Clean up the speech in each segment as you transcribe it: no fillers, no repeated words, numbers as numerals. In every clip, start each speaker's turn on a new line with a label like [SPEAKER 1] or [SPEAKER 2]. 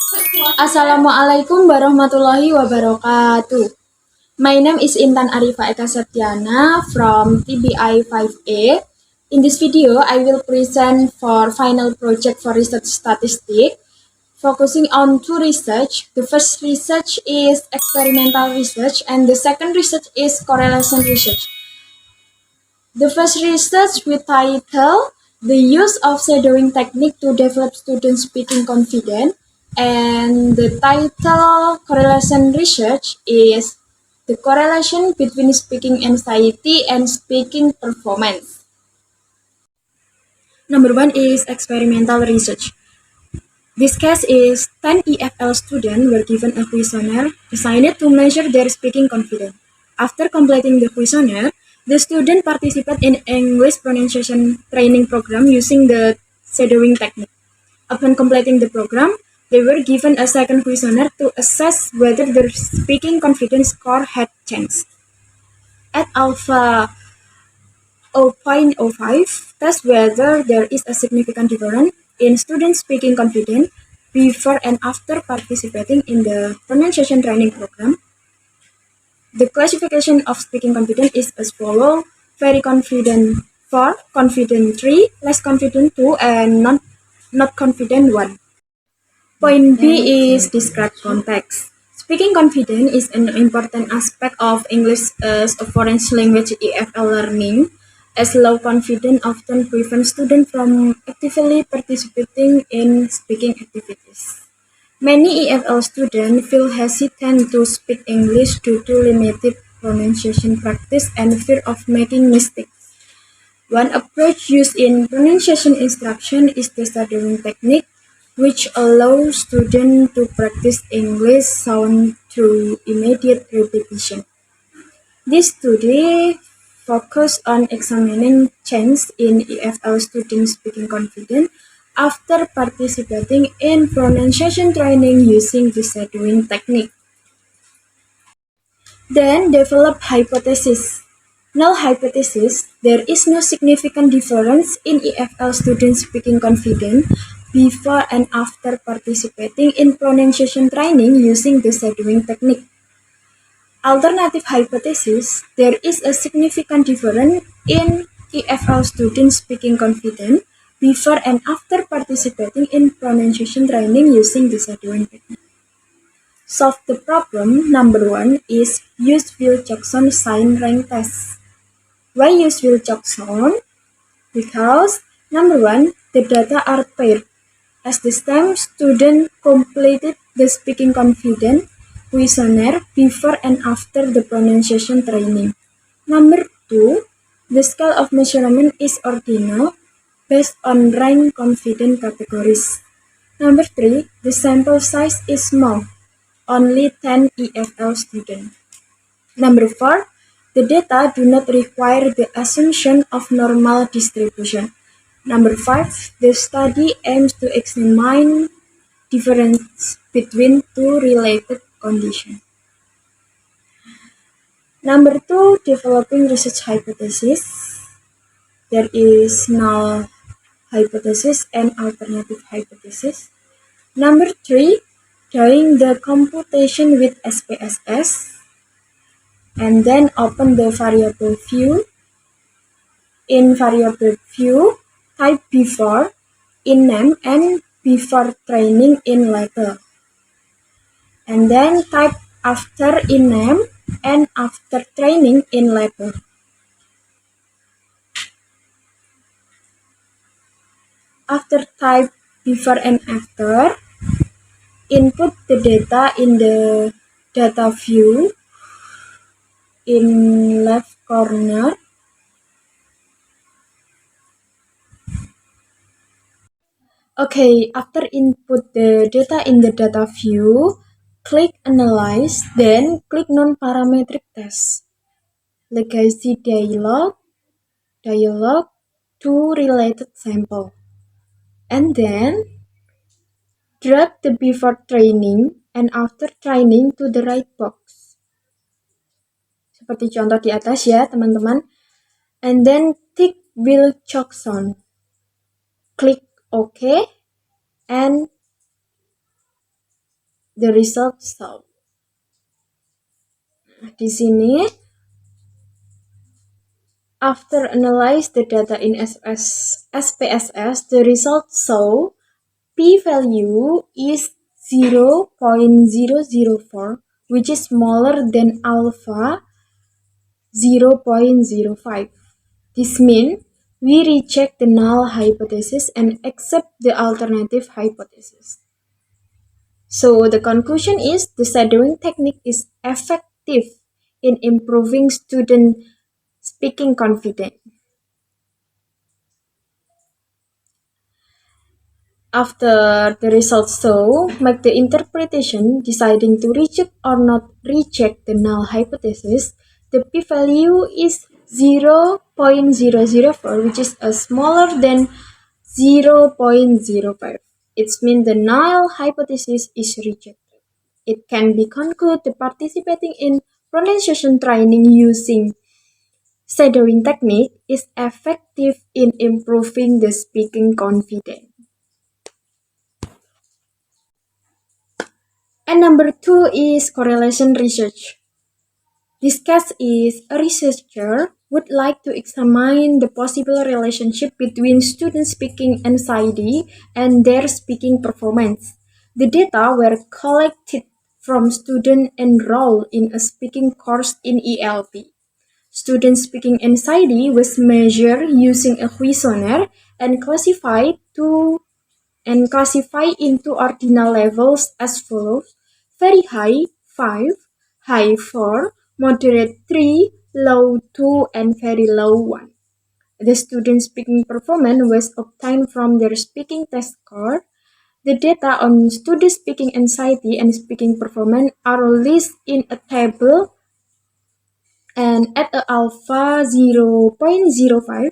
[SPEAKER 1] Assalamualaikum warahmatullahi wabarakatuh. My name is Intan Arifa Eka Septiana from TBI 5A. In this video, I will present for final project for research statistics, focusing on two research. The first research is experimental research and the second research is correlation research. The first research with title The Use of Shadowing Technique to Develop Student Speaking Confidence, and the title correlation research is The Correlation Between Speaking Anxiety and Speaking Performance. Number one is experimental research. This case is 10 EFL students were given a questionnaire designed to measure their speaking confidence. After completing the questionnaire, the student participated in English pronunciation training program using the shadowing technique. Upon completing the program, they were given a second questionnaire to assess whether their speaking confidence score had changed. At alpha 0.05, test whether there is a significant difference in students' speaking confidence before and after participating in the pronunciation training program. The classification of speaking confidence is as follows: very confident 4, confident 3, less confident 2, and not confident 1. Point B is describe context. Speaking confidence is an important aspect of English as a foreign language EFL learning, as low confidence often prevents students from actively participating in speaking activities. Many EFL students feel hesitant to speak English due to limited pronunciation practice and fear of making mistakes. One approach used in pronunciation instruction is the shadowing technique, which allows students to practice English sound through immediate repetition. This study focused on examining change in EFL students' speaking confidence after participating in pronunciation training using the shadowing technique. Then develop hypothesis. Null hypothesis: there is no significant difference in EFL students' speaking confidence before and after participating in pronunciation training using the shadowing technique. Alternative hypothesis: there is a significant difference in EFL students' speaking confidence before and after participating in pronunciation training using the shadowing technique. Solve the problem. Number one is use Wilcoxon sign rank test. Why use Wilcoxon? Because number one, the data are paired. As the STEM student completed the speaking confidence questionnaire before and after the pronunciation training. Number two, the scale of measurement is ordinal based on rank confidence categories. Number three, the sample size is small, only 10 EFL students. Number four, the data do not require the assumption of normal distribution. Number five, the study aims to examine difference between two related conditions. Number two, developing research hypothesis. There is null hypothesis and alternative hypothesis. Number three, doing the computation with SPSS. And then open the variable view. In variable view, type before in name and before training in label. And then type after in name and after training in label. After type before and after, input the data in the data view in left corner. Okay, after input the data in the data view, click Analyze, then click Non-Parametric Test. Legacy dialog to related sample. And then drag the before training and after training to the right box. Seperti contoh di atas ya, teman-teman. And then tick Wilcoxon. Click OK and the result show. Di sini, after analyze the data in SPSS, the result show p-value is 0.004, which is smaller than alpha 0.05. This means we reject the null hypothesis and accept the alternative hypothesis. So the conclusion is the shadowing technique is effective in improving student speaking confidence. After the results show, make the interpretation deciding to reject or not reject the null hypothesis. The p-value is 0.004, which is smaller than 0.05. It means the null hypothesis is rejected. It can be concluded that participating in pronunciation training using shadowing technique is effective in improving the speaking confidence. And number 2 is correlation research. This case is a researcher would like to examine the possible relationship between student speaking anxiety and their speaking performance. The data were collected from students enrolled in a speaking course in ELP. Student speaking anxiety was measured using a questionnaire and classified into ordinal levels as follows: very high 5, high 4, moderate 3, low 2, and very low 1. The student speaking performance was obtained from their speaking test score. The data on student speaking anxiety and speaking performance are listed in a table, and at a alpha 0.05,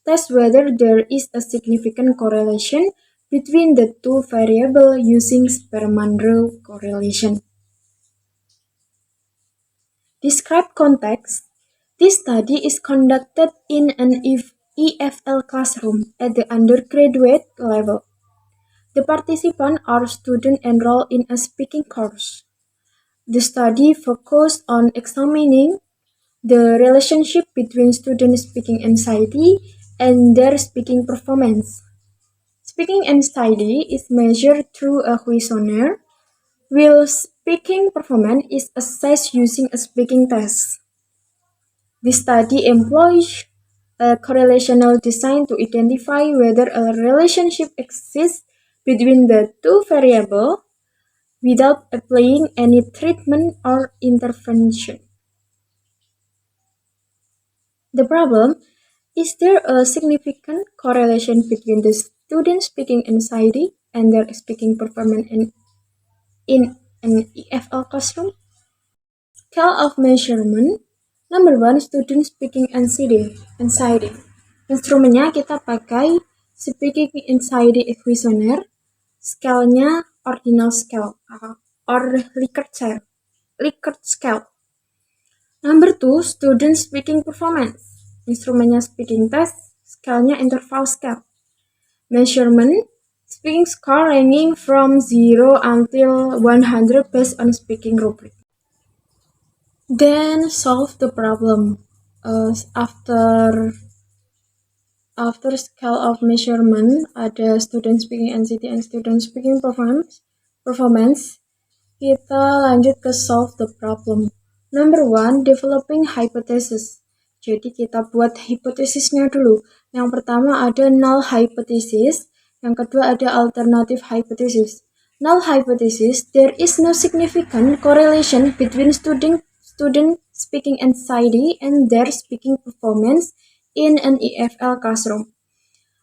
[SPEAKER 1] test whether there is a significant correlation between the two variables using Spearman-Rao correlation. Describe context. This study is conducted in an EFL classroom at the undergraduate level. The participants are students enrolled in a speaking course. The study focused on examining the relationship between student speaking anxiety and their speaking performance. Speaking anxiety is measured through a questionnaire, while speaking performance is assessed using a speaking test. This study employs a correlational design to identify whether a relationship exists between the two variables without applying any treatment or intervention. The problem: is there a significant correlation between the student speaking anxiety and their speaking performance in an EFL classroom? Scale of measurement. Number 1, student speaking anxiety. Instrumennya kita pakai speaking anxiety questionnaire. Scale-nya ordinal scale or Likert scale. Number 2, student speaking performance. Instrumennya speaking test, scale-nya interval scale. Measurement, speaking score ranging from 0 until 100 based on speaking rubric. Then solve the problem. After scale of measurement, ada student speaking anxiety and student speaking performance. Kita lanjut ke solve the problem. Number 1, developing hypothesis. Jadi kita buat hipotesisnya dulu. Yang pertama ada null hypothesis, yang kedua ada alternative hypothesis. Null hypothesis, there is no significant correlation between student speaking anxiety and their speaking performance in an EFL classroom.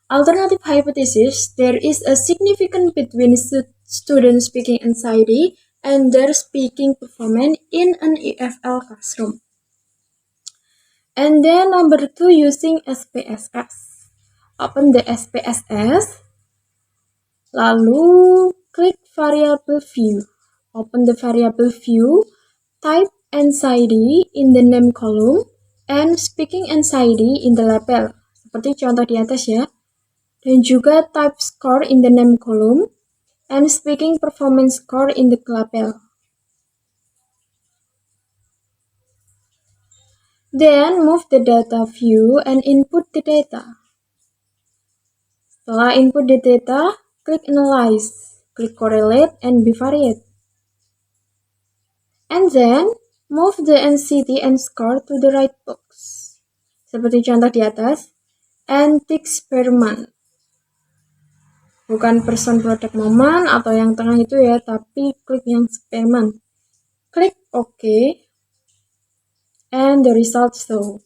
[SPEAKER 1] Alternative hypothesis, there is a significant between student speaking anxiety and their speaking performance in an EFL classroom. And then number 2, using SPSS. Open the SPSS, lalu klik variable view. Open the variable view, type anxiety in the name column and speaking anxiety in the label, seperti contoh di atas ya. Dan juga type score in the name column and speaking performance score in the label. Then move the data view and input the data. Setelah input the data, klik Analyze, klik Correlate and Bivariate. And then move the NCT and score to the right box. Seperti contoh di atas, and tick per month. Bukan person product moment atau yang tengah itu ya, tapi klik yang per month. Klik OK, and the results show.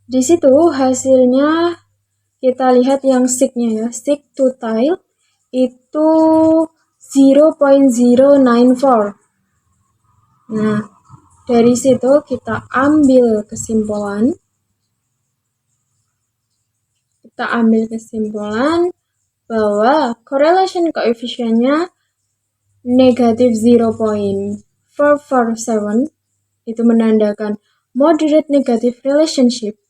[SPEAKER 1] Di situ hasilnya kita lihat yang SIG-nya ya. SIG to tile itu 0.094. Nah, dari situ kita ambil kesimpulan. Bahwa correlation coefficient-nya negatif 0.447 itu menandakan moderate negative relationship,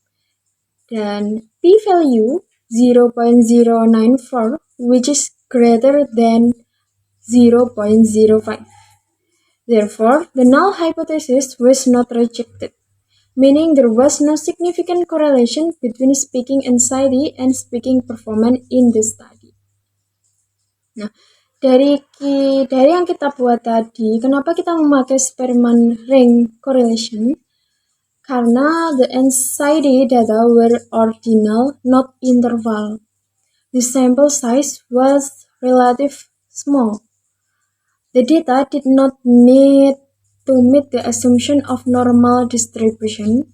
[SPEAKER 1] dan p-value 0.094 which is greater than 0.05. Therefore, the null hypothesis was not rejected, meaning there was no significant correlation between speaking anxiety and speaking performance in the study. Nah, dari yang kita buat tadi, kenapa kita memakai Spearman ring correlation? Karena the anxiety data were ordinal, not interval. The sample size was relatively small. The data did not need to meet the assumption of normal distribution,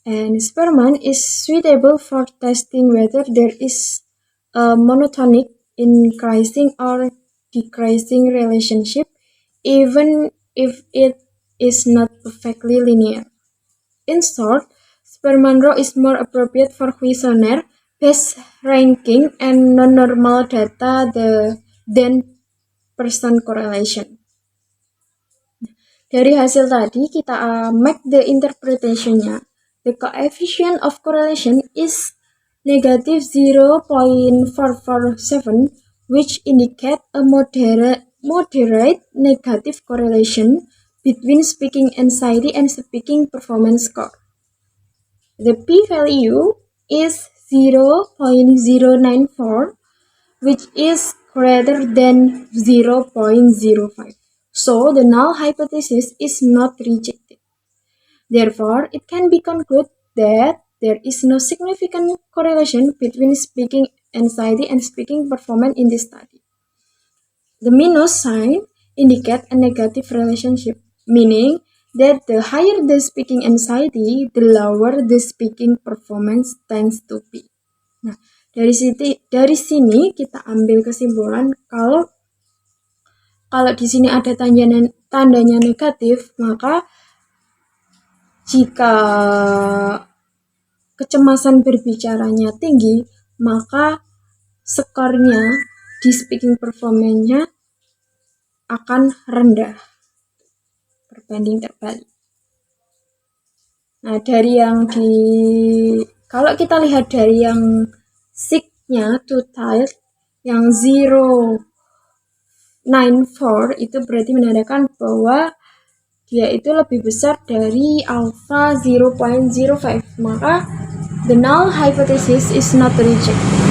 [SPEAKER 1] and Spearman is suitable for testing whether there is a monotonic increasing or decreasing relationship, even if it is not perfectly linear. In short, Spearman row is more appropriate for questionnaire-based ranking and non-normal data than person correlation. Dari hasil tadi kita make the interpretation-nya. The coefficient of correlation is negative 0.447, which indicate a moderate negative correlation between speaking anxiety and speaking performance score. The p-value is 0.094, which is greater than 0.05. So, the null hypothesis is not rejected. Therefore, it can be concluded that there is no significant correlation between speaking anxiety and speaking performance in this study. The minus sign indicates a negative relationship, meaning that the higher the speaking anxiety, the lower the speaking performance tends to be. Nah, dari sini kita ambil kesimpulan kalau di sini ada tandanya negatif, maka jika kecemasan berbicaranya tinggi, maka skornya di speaking performance-nya akan rendah berbanding terbalik. Nah, kalau kita lihat dari yang SIG-nya to tile yang 0.94 itu berarti menandakan bahwa dia itu lebih besar dari alpha 0.05, maka the null hypothesis is not rejected.